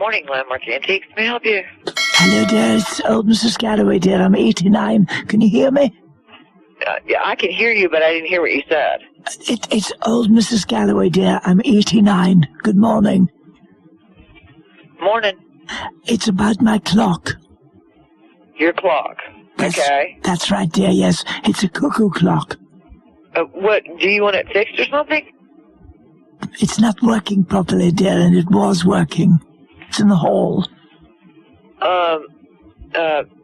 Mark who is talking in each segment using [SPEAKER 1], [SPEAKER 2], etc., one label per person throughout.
[SPEAKER 1] Morning, Landmark Antiques. May I help you?
[SPEAKER 2] Hello, dear. It's old Mrs. Galloway, dear. I'm 89. Can you hear me?
[SPEAKER 1] Yeah, I can hear you, but I didn't hear what you said.
[SPEAKER 2] It's old Mrs. Galloway, dear. I'm 89. Good morning.
[SPEAKER 1] Morning.
[SPEAKER 2] It's about my clock.
[SPEAKER 1] Your clock. Okay.
[SPEAKER 2] That's right, dear. Yes, it's a cuckoo clock.
[SPEAKER 1] What, do you want it fixed or something?
[SPEAKER 2] It's not working properly, dear, and it was working. It's in the hall.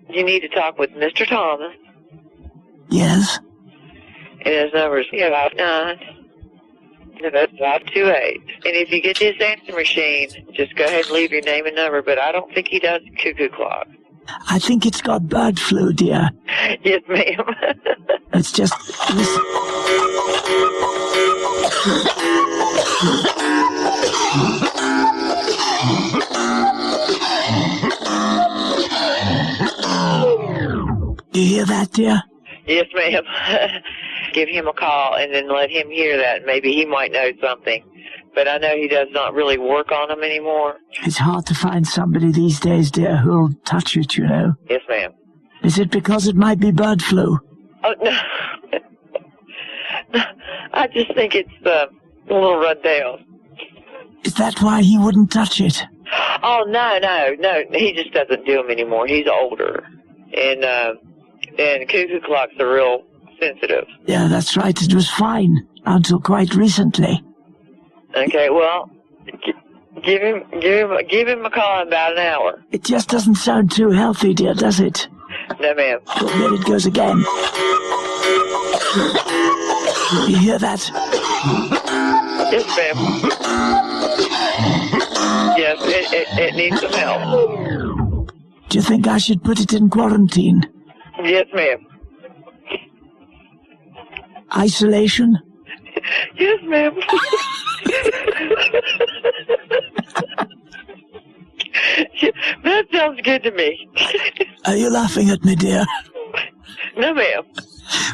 [SPEAKER 1] You need to talk with Mr. Thomas.
[SPEAKER 2] Yes?
[SPEAKER 1] And his number is 528. And if you get this answer machine, just go ahead and leave your name and number, but I don't think he does cuckoo clock.
[SPEAKER 2] I think it's got bird flu, dear.
[SPEAKER 1] Yes, ma'am.
[SPEAKER 2] It's just... Listen. Do you hear that, dear?
[SPEAKER 1] Yes, ma'am. Give him a call and then let him hear that. Maybe he might know something. But I know he does not really work on them anymore.
[SPEAKER 2] It's hard to find somebody these days, dear, who'll touch it, you know.
[SPEAKER 1] Yes, ma'am.
[SPEAKER 2] Is it because it might be bird flu?
[SPEAKER 1] Oh, no. I just think it's a little run down.
[SPEAKER 2] Is that why he wouldn't touch it?
[SPEAKER 1] Oh, no. He just doesn't do them anymore. He's older. And cuckoo clocks are real sensitive.
[SPEAKER 2] Yeah, that's right. It was fine until quite recently.
[SPEAKER 1] Okay, well, give him a call in about an hour.
[SPEAKER 2] It just doesn't sound too healthy, dear, does it?
[SPEAKER 1] No, ma'am.
[SPEAKER 2] Oh, there it goes again. You hear that?
[SPEAKER 1] Yes, ma'am. Yes, it needs some help.
[SPEAKER 2] Do you think I should put it in quarantine?
[SPEAKER 1] Yes, ma'am.
[SPEAKER 2] Isolation?
[SPEAKER 1] Yes, ma'am. That sounds good to me.
[SPEAKER 2] Are you laughing at me, dear?
[SPEAKER 1] No, ma'am.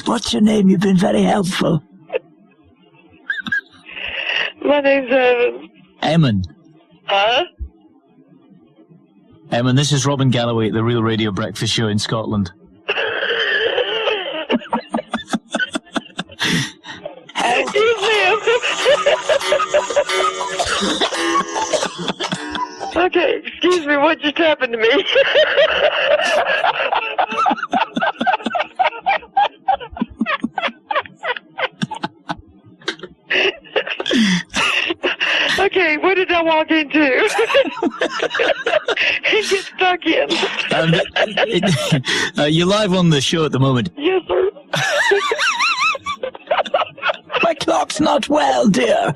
[SPEAKER 2] What's your name? You've been very helpful.
[SPEAKER 1] My name's Evan.
[SPEAKER 3] Eamon.
[SPEAKER 1] Huh?
[SPEAKER 3] Eamon, this is Robin Galloway at the Real Radio Breakfast Show in Scotland.
[SPEAKER 1] Yes, ma'am. Okay, excuse me, what just happened to me? Okay, what did I walk into? And get stuck in.
[SPEAKER 3] You're live on the show at the moment.
[SPEAKER 1] Yes, sir.
[SPEAKER 2] My clock's not well, dear.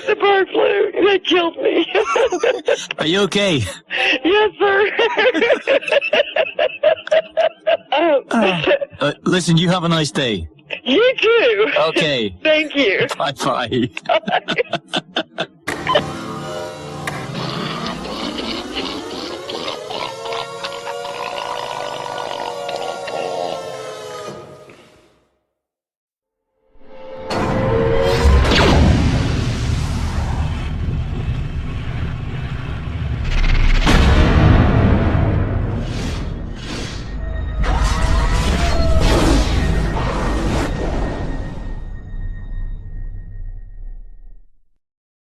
[SPEAKER 1] The bird flu. They killed me.
[SPEAKER 3] Are you okay?
[SPEAKER 1] Yes, sir.
[SPEAKER 3] Listen, you have a nice day.
[SPEAKER 1] You too.
[SPEAKER 3] Okay.
[SPEAKER 1] Thank you.
[SPEAKER 3] Bye-bye.
[SPEAKER 1] Bye.